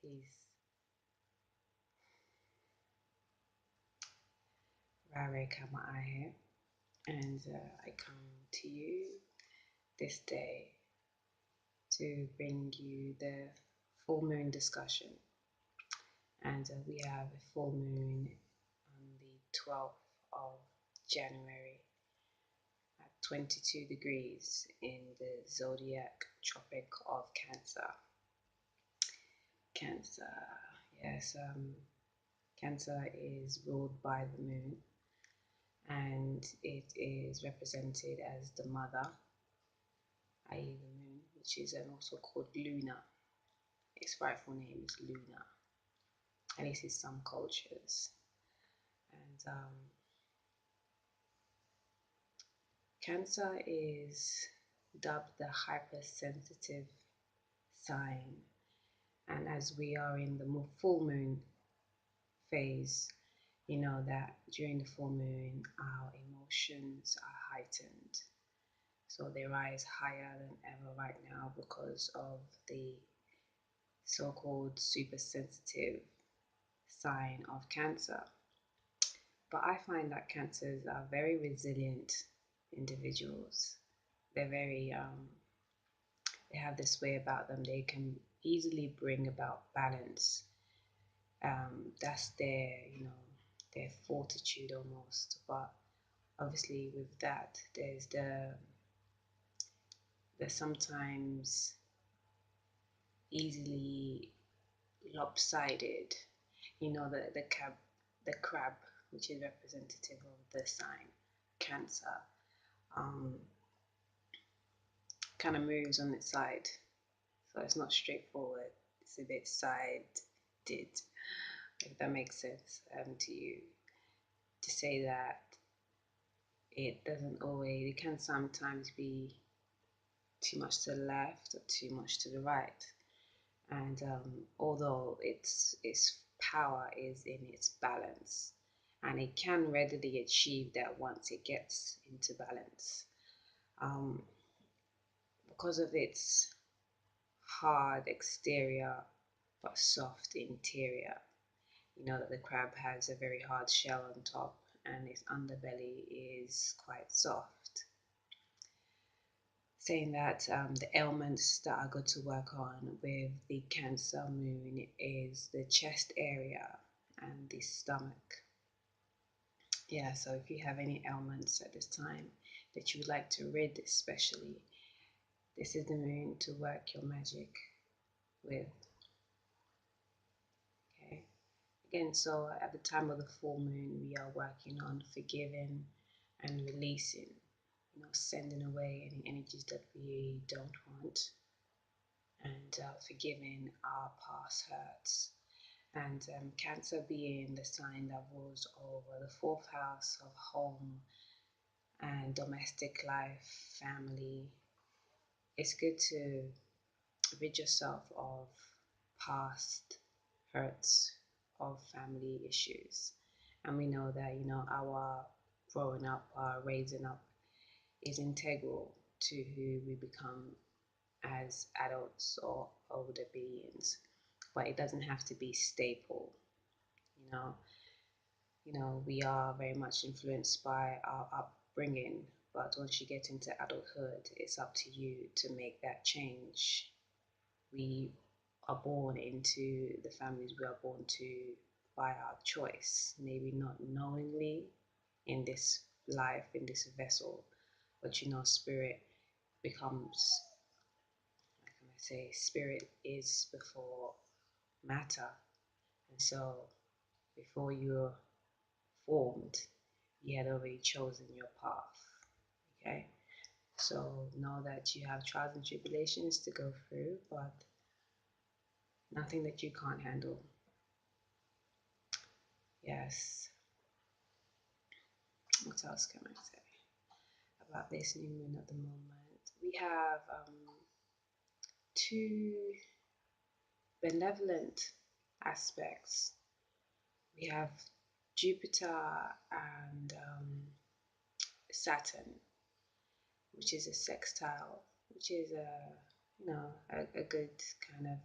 Peace. Rare Kama here, and I come to you this day to bring you the full moon discussion. And we have a full moon on the 12th of January at 22 degrees in the zodiac tropic of Cancer. Cancer, yes, Cancer is ruled by the moon, and it is represented as the mother, i.e., the moon, which is also called Luna. Its rightful name is Luna, at least in some cultures. And Cancer is dubbed the hypersensitive sign, and as we are in the full moon phase, you know that during the full moon our emotions are heightened, so they rise higher than ever right now because of the so-called super sensitive sign of Cancer. But I find that Cancers are very resilient individuals. They're very they have this way about them. They can easily bring about balance. That's their fortitude almost. But obviously with that, there's sometimes easily lopsided. The crab, which is representative of the sign Cancer, um, kind of moves on its side, so it's not straightforward. It's a bit sided, if that makes sense to you. To say that it can sometimes be too much to the left or too much to the right. And although its power is in its balance, and it can readily achieve that once it gets into balance, um, because of its hard exterior but soft interior. You know that the crab has a very hard shell on top and its underbelly is quite soft. Saying that the ailments that are good to work on with the Cancer moon is the chest area and the stomach. Yeah, so if you have any ailments at this time that you would like to rid, especially, this is the moon to work your magic with. Okay. Again, so at the time of the full moon, we are working on forgiving and releasing, sending away any energies that we don't want, and forgiving our past hurts. And Cancer being the sign that rules over the fourth house of home and domestic life, family, it's good to rid yourself of past hurts, of family issues. And we know that, our growing up, our raising up is integral to who we become as adults or older beings. But it doesn't have to be staple, you know. We are very much influenced by our upbringing, but once you get into adulthood, it's up to you to make that change. We are born into the families we are born to by our choice, maybe not knowingly in this life, in this vessel, but spirit becomes, how can I say, spirit is before matter. And so before you're formed, you had already chosen your path. Okay? So know that you have trials and tribulations to go through, but nothing that you can't handle. Yes. What else can I say about this new moon at the moment? We have two benevolent aspects. We have Jupiter and Saturn, which is a sextile, which is a good kind of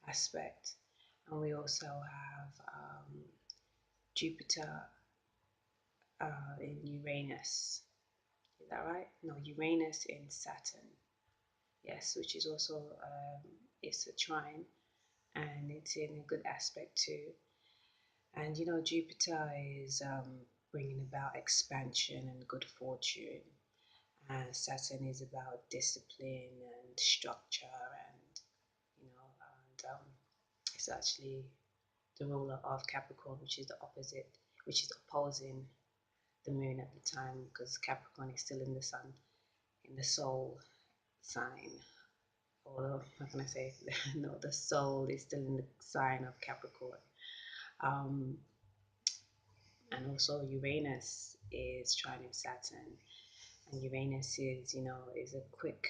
aspect. And we also have Jupiter in Uranus. Is that right? No, Uranus in Saturn. Yes, which is also it's a trine, and it's in a good aspect too. And Jupiter is bringing about expansion and good fortune. Saturn is about discipline and structure, and it's actually the ruler of Capricorn, which is the opposite, which is opposing the moon at the time, because Capricorn is still in the sun, in the soul sign. Or how can I say? No, the soul is still in the sign of Capricorn. Um, and also Uranus is trining Saturn, and Uranus is a quick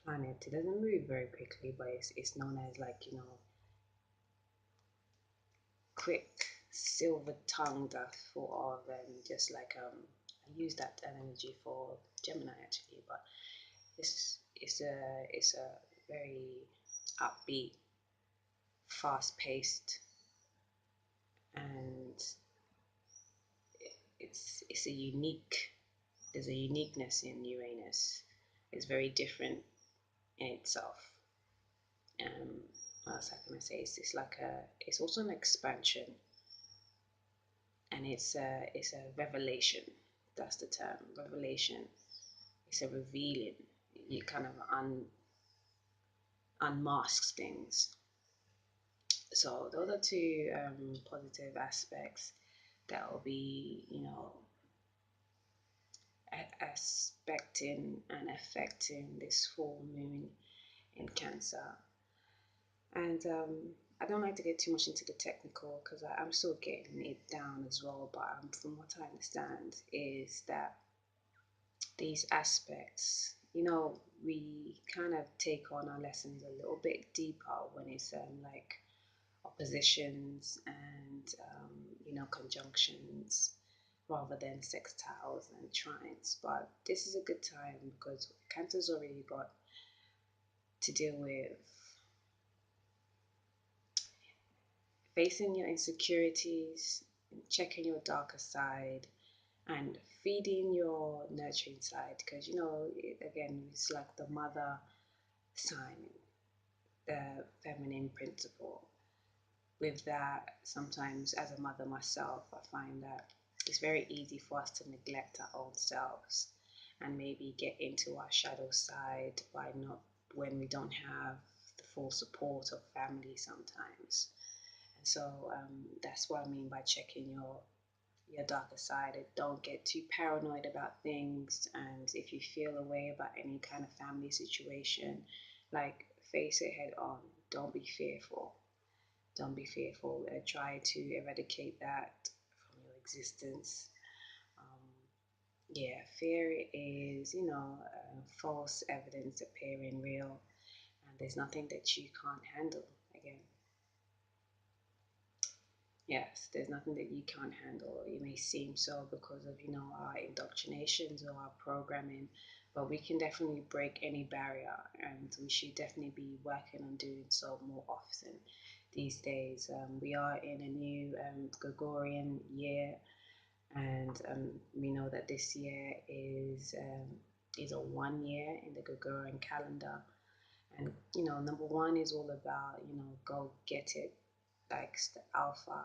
planet. It doesn't move very quickly, but it's known as, like, quick, silver tongued, sort of, and just like I use that energy for Gemini actually, but it's a very upbeat, fast paced, and it's a unique. There's a uniqueness in Uranus. It's very different in itself. Um, what else can I say? It's like it's also an expansion, and it's a revelation. That's the term, revelation. It's a revealing. You kind of unmasks things. So those are two positive aspects that will be, aspecting and affecting this full moon in Cancer. And I don't like to get too much into the technical because I'm still getting it down as well. But from what I understand, is that these aspects, we kind of take on our lessons a little bit deeper when it's like oppositions and conjunctions rather than sextiles and trines. But this is a good time because Cancer's already got to deal with facing your insecurities, checking your darker side, and feeding your nurturing side. Because again, it's like the mother sign, the feminine principle. With that, sometimes as a mother myself, I find that it's very easy for us to neglect our own selves and maybe get into our shadow side by not when we don't have the full support of family sometimes. And so that's what I mean by checking your darker side. Don't get too paranoid about things, and if you feel a way about any kind of family situation, like, face it head on. Don't be fearful. Don't be fearful. Try to eradicate that from your existence. Um, yeah, fear is, false evidence appearing real, and there's nothing that you can't handle. Again, yes, there's nothing that you can't handle. It may seem so because of, our indoctrinations or our programming, but we can definitely break any barrier, and we should definitely be working on doing so more often these days. We are in a new Gregorian year, and we know that this year is a 1 year in the Gregorian calendar. And number one is all about go get it, like the alpha.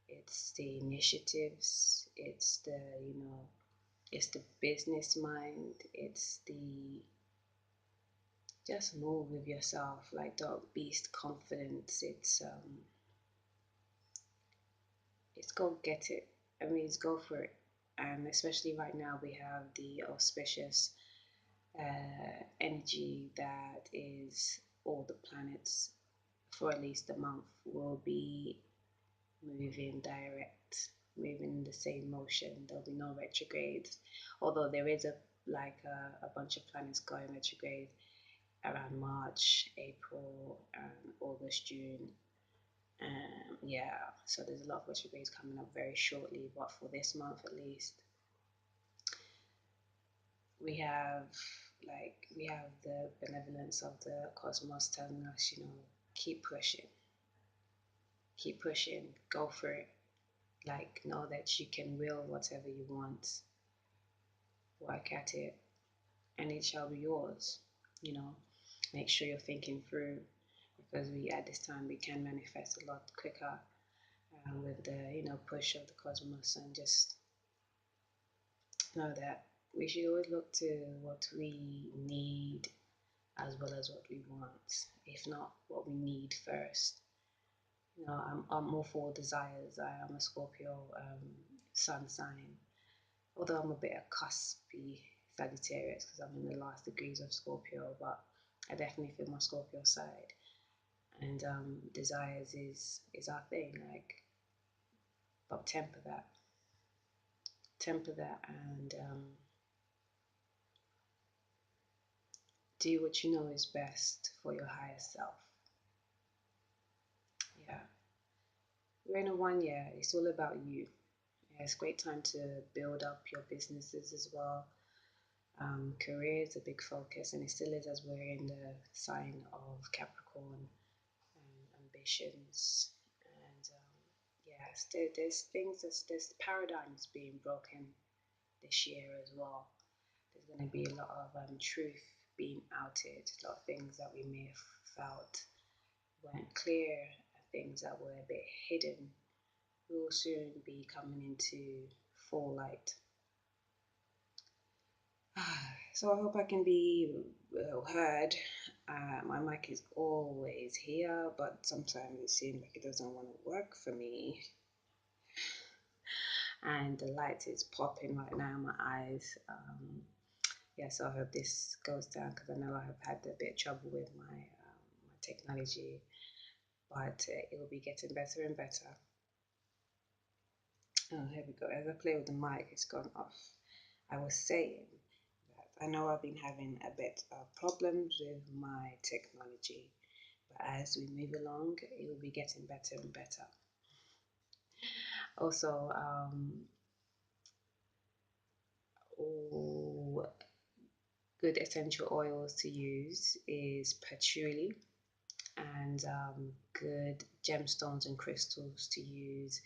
It's the initiatives, it's the business mind, it's the just move with yourself, like dog beast confidence. It's go get it. I mean, it's go for it. And especially right now, we have the auspicious energy that is all the planets for at least a month will be moving direct, moving in the same motion. There'll be no retrogrades, although there is a bunch of planets going retrograde around March, April, and August, June. Yeah, so there's a lot of retrogrades coming up very shortly, but for this month at least, we have we have the benevolence of the cosmos telling us, keep pushing, keep pushing, go for it. Like, know that you can will whatever you want, work at it, and it shall be yours. You know, make sure you're thinking through, because we at this time we can manifest a lot quicker with the push of the cosmos, and just know that we should always look to what we need as well as what we want, if not what we need first. I'm all for desires. I am a Scorpio sun sign, although I'm a bit of cuspy Sagittarius because I'm in the last degrees of Scorpio, but I definitely feel my Scorpio side. And desires is our thing, like, but temper that, and do what you know is best for your higher self. Yeah, we're in a 1 year. It's all about you. Yeah, it's a great time to build up your businesses as well. Career is a big focus, and it still is as we're in the sign of Capricorn, ambitions, and yes, there's things, there's paradigms being broken this year as well. There's going to be a lot of truth being outed, a lot of things that we may have felt weren't clear, things that were a bit hidden will soon be coming into full light. So I hope I can be heard. My mic is always here, but sometimes it seems like it doesn't want to work for me. And the light is popping right now in my eyes. Yeah, so I hope this goes down, because I know I have had a bit of trouble with my technology, but it will be getting better and better. Oh, here we go. As I play with the mic, it's gone off. I was saying that I know I've been having a bit of problems with my technology, but as we move along, it will be getting better and better. Also, all good essential oils to use is patchouli, and good gemstones and crystals to use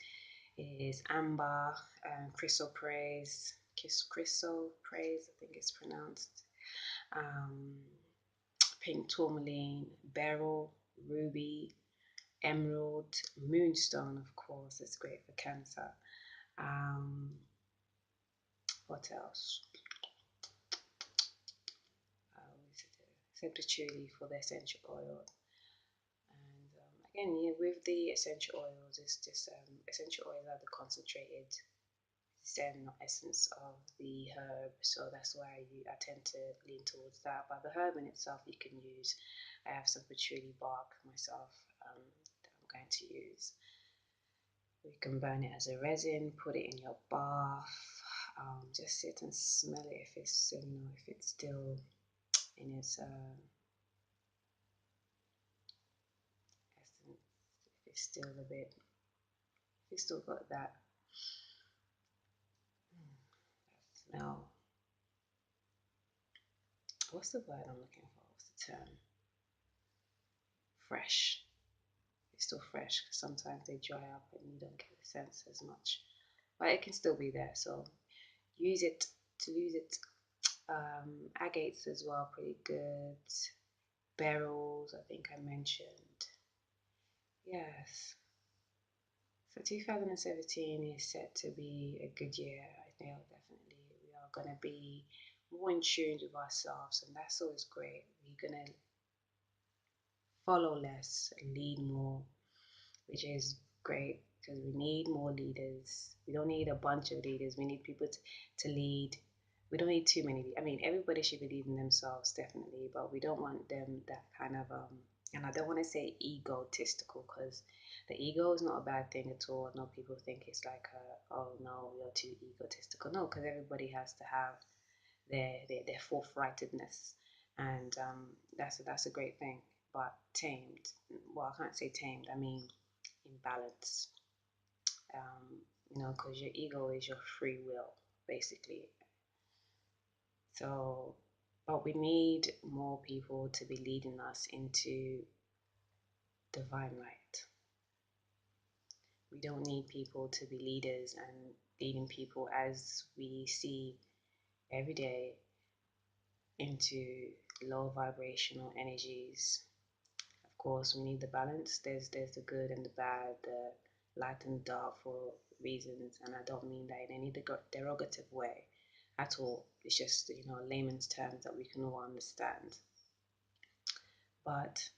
is amber, chrysoprase, chrysoprase, I think it's pronounced, um, pink tourmaline, beryl, ruby, emerald, moonstone, of course, it's great for cancer. Um, what else? Said patchouli for the essential oil. And again, yeah, with the essential oils, it's just essential oils are the concentrated zen essence of the herb, so that's why I tend to lean towards that. But the herb in itself, you can use. I have some patchouli bark myself that I'm going to use. You can burn it as a resin, put it in your bath. Just sit and smell it if it's if it's still in its essence, if it's still a bit, if it's still got that smell. What's the word I'm looking for? What's the term? Fresh. It's still fresh, because sometimes they dry up and you don't get the sense as much, but it can still be there. So use it to use it. Agates as well, pretty good. Beryls, I think I mentioned. Yes. So 2017 is set to be a good year. I think definitely we are going to be more in tune with ourselves, and that's always great. We're going to follow less, lead more, which is great, because we need more leaders. We don't need a bunch of leaders. We need people to lead. We don't need too many. I mean, everybody should be leading themselves, definitely, but we don't want them that kind of and I don't want to say egotistical, because the ego is not a bad thing at all. No, people think it's like, oh no, you're too egotistical. No, because everybody has to have their forthrightedness, and that's a great thing. But tamed, well, I can't say tamed. I mean, in balance. Because your ego is your free will, basically. So, but we need more people to be leading us into divine right. We don't need people to be leaders and leading people as we see every day into low vibrational energies. Of course, we need the balance. There's the good and the bad, the light and dark for reasons, and I don't mean that in any derogative way at all. It's just layman's terms that we can all understand. But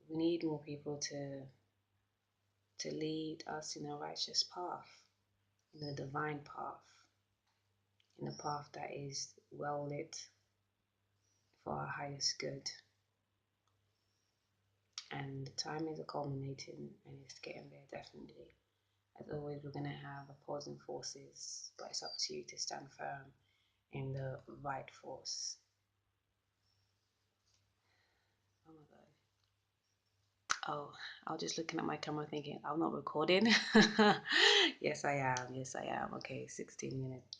we need more people to lead us in a righteous path, in a divine path, in a path that is well lit for our highest good. And the time is culminating and it's getting there definitely. As always, we're going to have opposing forces, but it's up to you to stand firm in the right force. Oh my God. Oh, I was just looking at my camera thinking, I'm not recording. Yes, I am. Yes, I am. Okay, 16 minutes.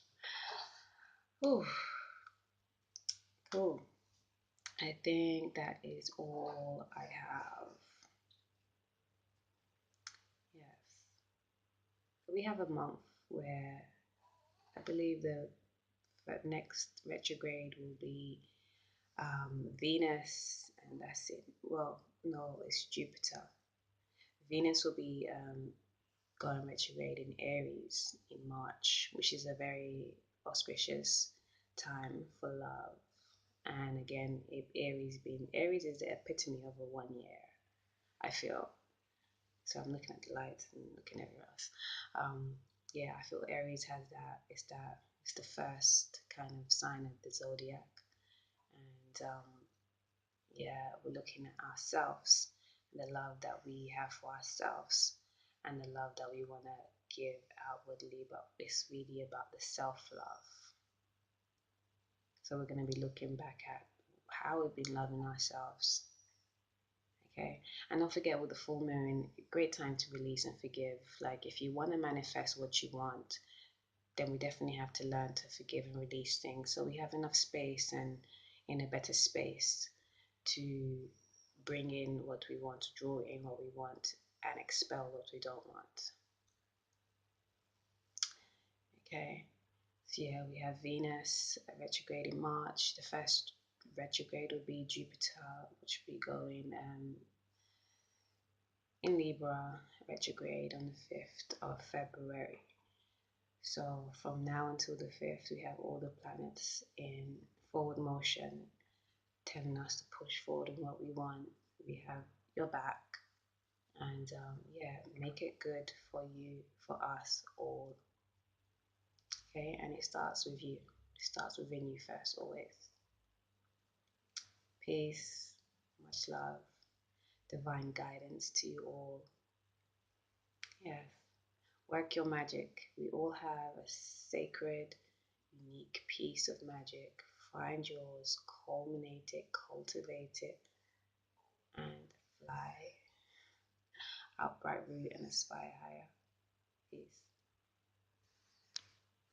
Ooh, cool. I think that is all I have. Yes. So we have a month where I believe the next retrograde will be Venus, and that's it. Well, no, it's Jupiter. Venus will be going retrograde in Aries in March, which is a very auspicious time for love. And again, if Aries is the epitome of a 1 year, I feel. So I'm looking at the lights and looking everywhere else. Yeah, I feel Aries has that. It's the first kind of sign of the zodiac, and yeah, we're looking at ourselves, the love that we have for ourselves, and the love that we want to give outwardly. But it's really about the self love. So we're going to be looking back at how we've been loving ourselves. Okay, and don't forget with the full moon, great time to release and forgive. Like if you want to manifest what you want, then we definitely have to learn to forgive and release things so we have enough space and in a better space to bring in what we want, to draw in what we want, and expel what we don't want. Okay, so yeah, we have Venus retrograde in March. The first retrograde will be Jupiter, which will be going in Libra retrograde on the 5th of February. So from now until the 5th, we have all the planets in forward motion, telling us to push forward in what we want. We have your back, and yeah, make it good for you, for us all. Okay, and it starts with you. It starts within you first, always. Peace, much love, divine guidance to you all. Yes, work your magic. We all have a sacred, unique piece of magic. Find yours, culminate it, cultivate it, and fly. Upright root and aspire higher. Peace.